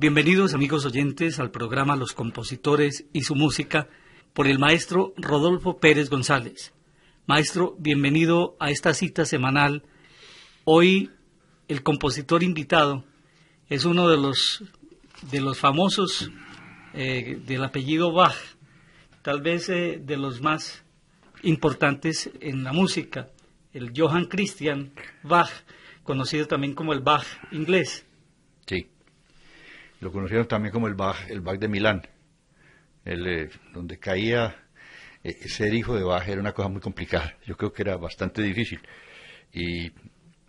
Bienvenidos amigos oyentes al programa Los Compositores y su Música por el maestro Rodolfo Pérez González. Maestro, bienvenido a esta cita semanal. Hoy el compositor invitado es uno de los famosos del apellido Bach, tal vez de los más importantes en la música, el Johann Christian Bach, conocido también como el Bach inglés. Sí, lo conocieron también como el Bach de Milán, donde caía. Ser hijo de Bach era una cosa muy complicada, yo creo que era bastante difícil, y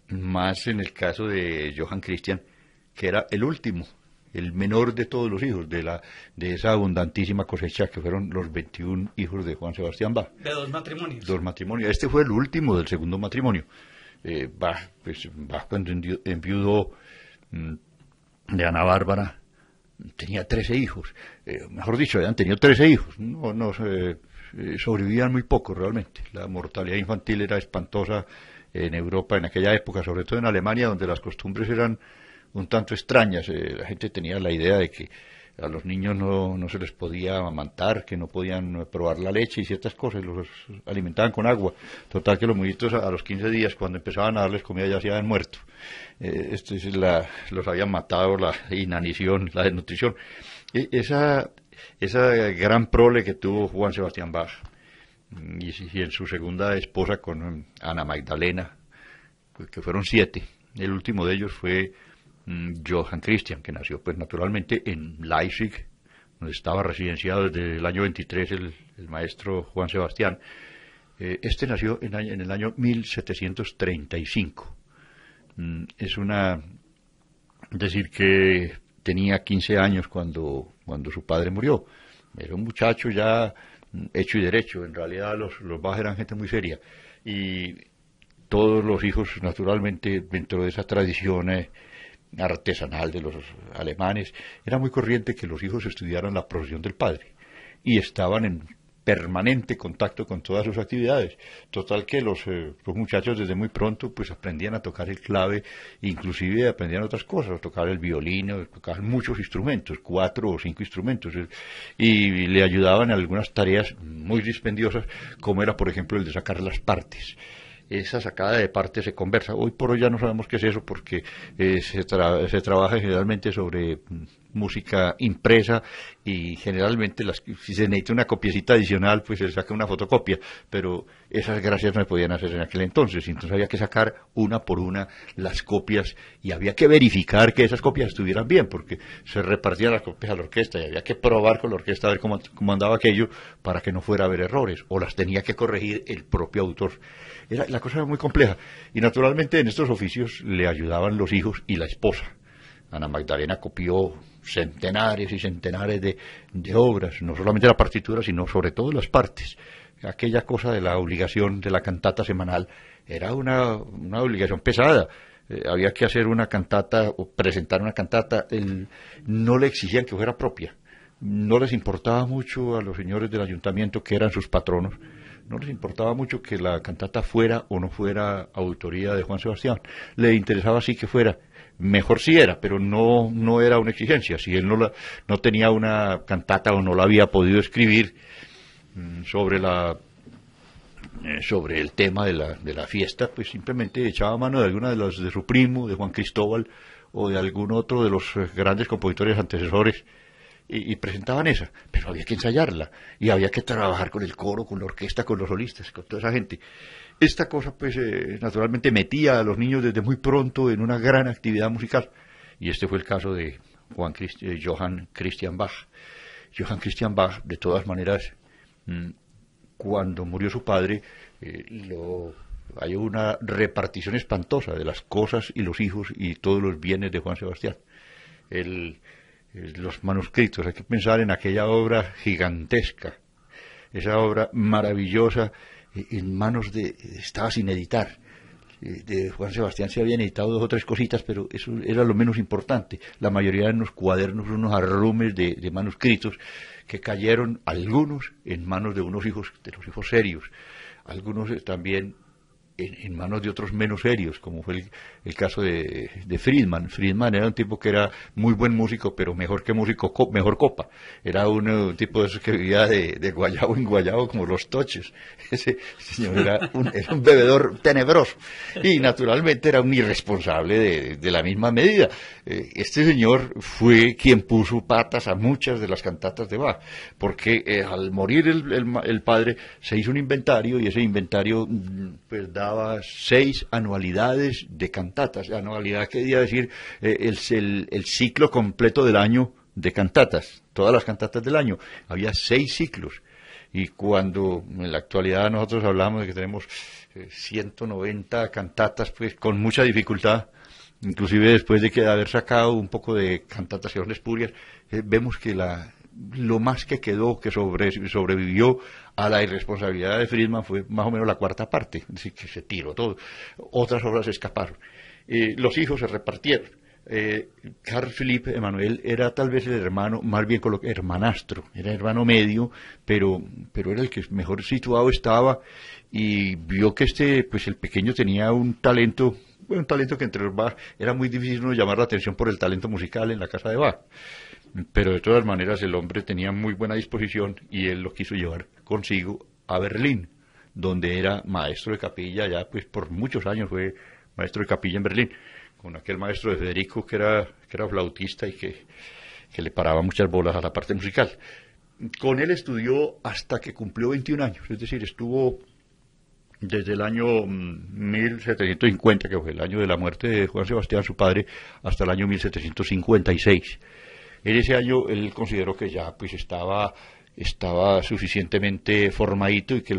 más en el caso de Johann Christian, que era el último, el menor de todos los hijos de esa abundantísima cosecha que fueron los 21 hijos de Juan Sebastián Bach. De dos matrimonios. Dos matrimonios. Este fue el último del segundo matrimonio. Bach cuando enviudó de Ana Bárbara, tenía 13 hijos. Mejor dicho, habían tenido 13 hijos. Sobrevivían muy poco realmente. La mortalidad infantil era espantosa en Europa en aquella época, sobre todo en Alemania, donde las costumbres eran un tanto extrañas. La gente tenía la idea de que a los niños no se les podía amamantar, que no podían probar la leche y ciertas cosas, los alimentaban con agua. Total que los muñitos a los 15 días, cuando empezaban a darles comida, ya se habían muerto. Los habían matado la inanición, la desnutrición. Esa gran prole que tuvo Juan Sebastián Bach, y en su segunda esposa con Ana Magdalena, que fueron 7. El último de ellos fue Johann Christian, que nació pues naturalmente en Leipzig, donde estaba residenciado desde el año 23 el maestro Juan Sebastián. Este nació en el año 1735. Es decir que tenía 15 años cuando su padre murió. Era un muchacho ya hecho y derecho. En realidad los Bach eran gente muy seria, y todos los hijos, naturalmente, dentro de esa tradición artesanal de los alemanes, era muy corriente que los hijos estudiaran la profesión del padre y estaban en permanente contacto con todas sus actividades. Total que los muchachos desde muy pronto pues aprendían a tocar el clave, inclusive aprendían otras cosas, a tocar el violín, tocaban muchos instrumentos, 4 o 5 instrumentos, y le ayudaban en algunas tareas muy dispendiosas, como era por ejemplo el de sacar las partes. Esa sacada de partes se conversa. Hoy por hoy ya no sabemos qué es eso, porque se trabaja generalmente sobre música impresa, y generalmente si se necesita una copiecita adicional, pues se saca una fotocopia, pero esas gracias no se podían hacer en aquel entonces había que sacar una por una las copias, y había que verificar que esas copias estuvieran bien, porque se repartían las copias a la orquesta y había que probar con la orquesta a ver cómo andaba aquello, para que no fuera a haber errores, o las tenía que corregir el propio autor. La cosa era muy compleja, y naturalmente en estos oficios le ayudaban los hijos y la esposa. Ana Magdalena copió centenares y centenares de obras, no solamente la partitura, sino sobre todo las partes. Aquella cosa de la obligación de la cantata semanal era una obligación pesada. Había que hacer una cantata o presentar una cantata. No le exigían que fuera propia. No les importaba mucho a los señores del ayuntamiento, que eran sus patronos. No les importaba mucho que la cantata fuera o no fuera autoría de Juan Sebastián. Le interesaba sí que fuera. Mejor si era, pero no era una exigencia. Si él no tenía una cantata o no la había podido escribir sobre el tema de la fiesta, pues simplemente echaba mano de alguna de su primo, de Juan Cristóbal, o de algún otro de los grandes compositores antecesores, y presentaban esa. Pero había que ensayarla, y había que trabajar con el coro, con la orquesta, con los solistas, con toda esa gente. Esta cosa pues naturalmente metía a los niños desde muy pronto en una gran actividad musical, y este fue el caso de Johann Christian Bach. Johann Christian Bach, de todas maneras, cuando murió su padre, hay una repartición espantosa de las cosas y los hijos y todos los bienes de Juan Sebastián. Los manuscritos, hay que pensar en aquella obra gigantesca, esa obra maravillosa, en manos estaba sin editar. De Juan Sebastián se habían editado 2 o 3 cositas, pero eso era lo menos importante. La mayoría de unos cuadernos, unos arrumes de manuscritos que cayeron, algunos en manos de los hijos serios, algunos también en manos de otros menos serios, como fue el caso de Friedman. Friedman era un tipo que era muy buen músico, pero mejor que músico, mejor copa. Era un tipo de esos que vivía de guayabo en guayabo, como los toches. Ese señor era un bebedor tenebroso. Y naturalmente era un irresponsable de la misma medida. Este señor fue quien puso patas a muchas de las cantatas de Bach, porque al morir el padre se hizo un inventario, y ese inventario pues daba 6 anualidades de cantatas. Anualidad quería decir el ciclo completo del año de cantatas, todas las cantatas del año. Había 6 ciclos. Y cuando en la actualidad nosotros hablamos de que tenemos 190 cantatas, pues con mucha dificultad, inclusive después de haber sacado un poco de cantatas y órdenes espurias, vemos que lo más que quedó, que sobrevivió a la irresponsabilidad de Friedman, fue más o menos la cuarta parte, es decir, que se tiró todo. Otras obras escaparon. Los hijos se repartieron. Carl Philipp Emanuel era tal vez el hermano, más bien hermanastro, era hermano medio, pero era el que mejor situado estaba, y vio que pues el pequeño tenía un talento que entre los Bach era muy difícil no llamar la atención por el talento musical en la casa de Bach. Pero de todas maneras el hombre tenía muy buena disposición, y él lo quiso llevar consigo a Berlín, donde era maestro de capilla. Ya pues por muchos años fue maestro de capilla en Berlín, con aquel maestro de Federico que era flautista y que le paraba muchas bolas a la parte musical. Con él estudió hasta que cumplió 21 años, es decir, estuvo desde el año 1750, que fue el año de la muerte de Juan Sebastián, su padre, hasta el año 1756. En ese año él consideró que ya pues estaba suficientemente formadito, y que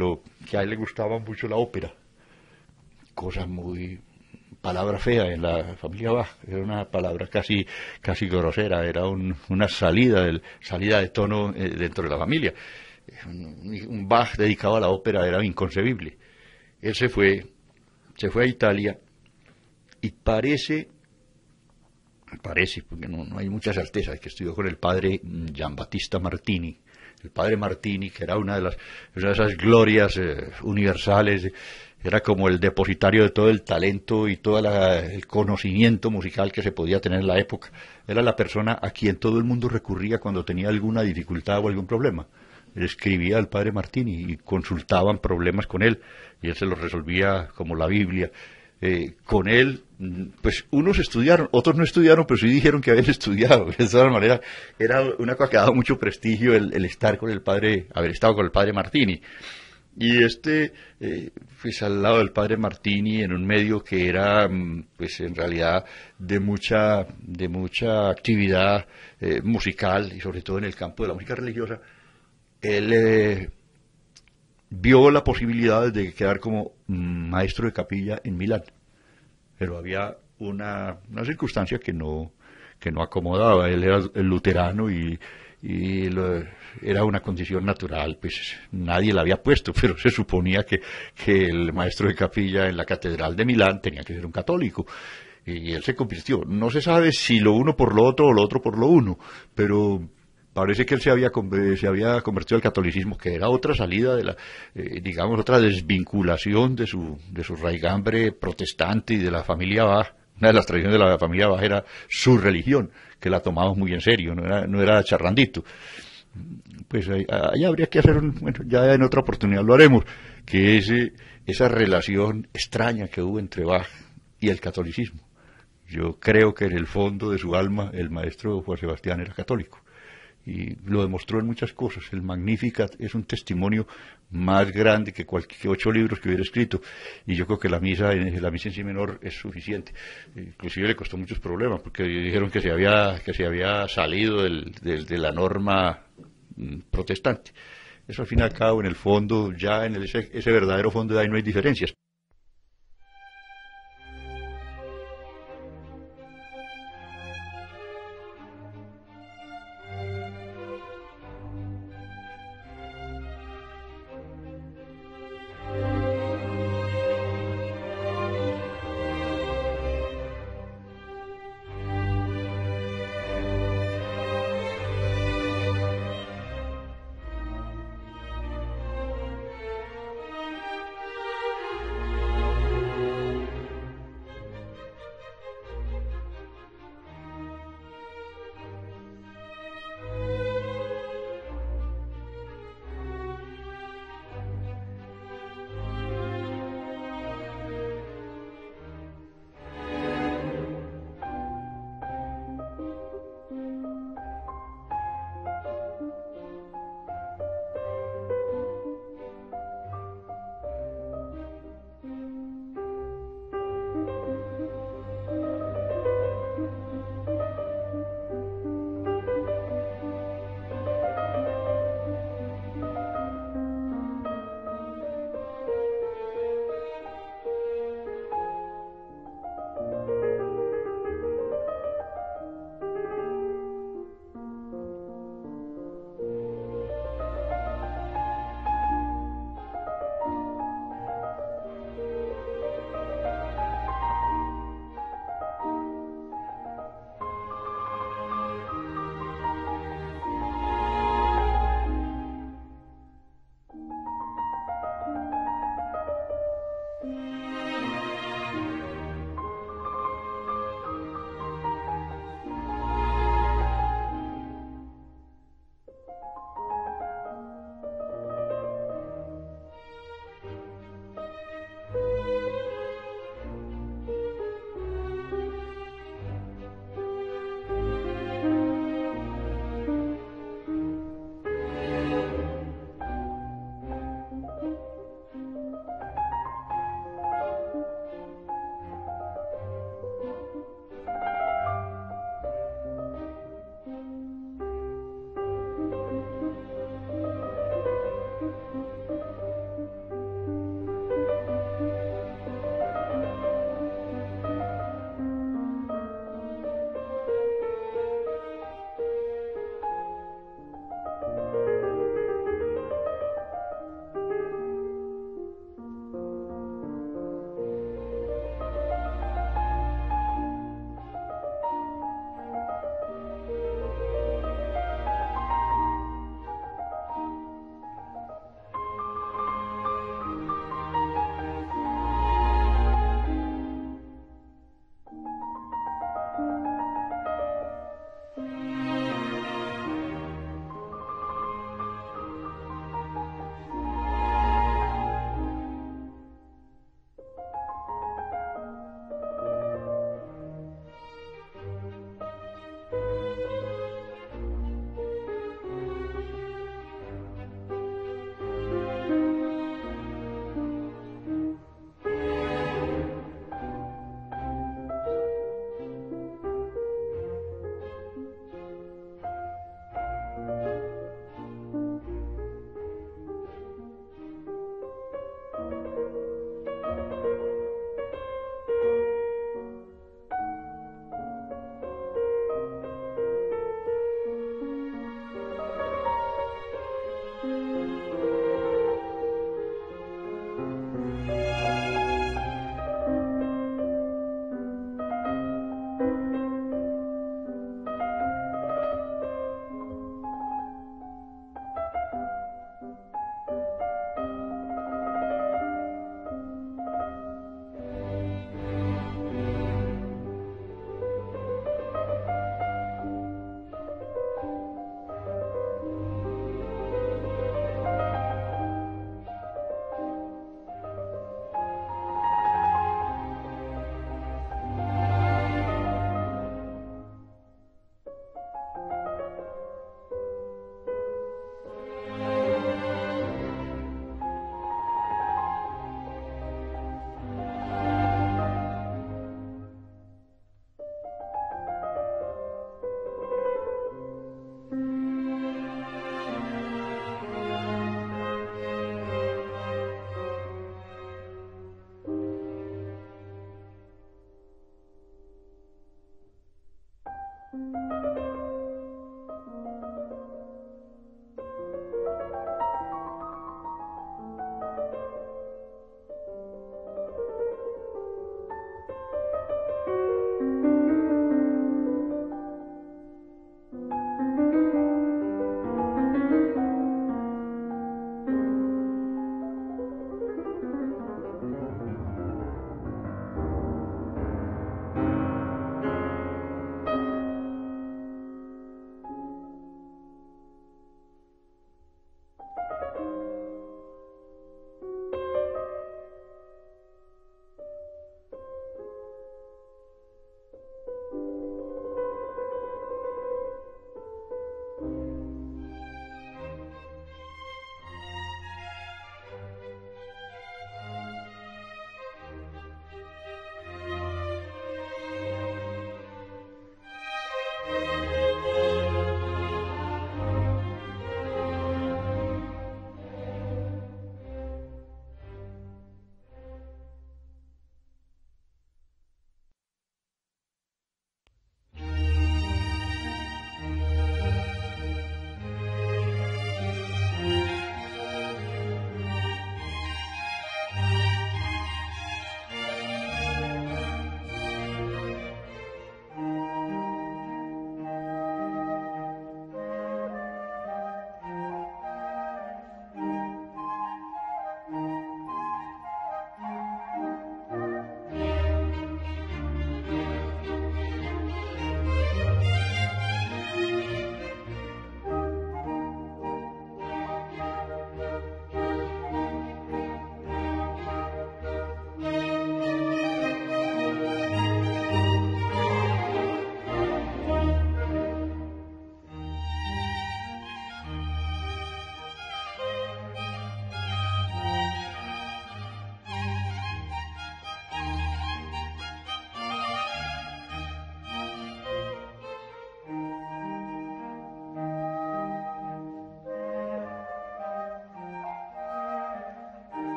a él le gustaba mucho la ópera, cosa muy palabra fea en la familia Bach, era una palabra casi grosera, era una salida de tono dentro de la familia. Un Bach dedicado a la ópera era inconcebible. Él se fue a Italia, y parece, porque no hay mucha certeza, que estudió con el padre Giambattista Martini. El padre Martini, que era una de esas glorias universales, era como el depositario de todo el talento y todo el conocimiento musical que se podía tener en la época. Era la persona a quien todo el mundo recurría cuando tenía alguna dificultad o algún problema. Escribía al padre Martini y consultaban problemas con él, y él se los resolvía como la Biblia. Con él, pues unos estudiaron, otros no estudiaron, pero sí dijeron que habían estudiado. De todas maneras, era una cosa que daba mucho prestigio el estar con el padre, haber estado con el padre Martini. Y pues al lado del padre Martini, en un medio que era, pues en realidad, de mucha actividad musical, y sobre todo en el campo de la música religiosa, él vio la posibilidad de quedar como maestro de capilla en Milán, pero había una circunstancia que no acomodaba. Él era el luterano, y era una condición natural, pues nadie la había puesto, pero se suponía que el maestro de capilla en la catedral de Milán tenía que ser un católico, y él se convirtió. No se sabe si lo uno por lo otro o lo otro por lo uno, pero parece que él se había convertido al catolicismo, que era otra salida de digamos, otra desvinculación de su raigambre protestante y de la familia Bach. Una de las tradiciones de la familia Bach era su religión, que la tomamos muy en serio, no era charrandito. Pues ahí habría que hacer bueno, ya en otra oportunidad lo haremos, que es esa relación extraña que hubo entre Bach y el catolicismo. Yo creo que en el fondo de su alma el maestro Juan Sebastián era católico, y lo demostró en muchas cosas. El Magnificat es un testimonio más grande que 8 libros que hubiera escrito, y yo creo que la misa en sí menor es suficiente. Inclusive le costó muchos problemas, porque dijeron que se había salido de la norma protestante. Eso al fin y al cabo, en el fondo, ya en ese verdadero fondo de ahí no hay diferencias.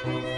Thank you.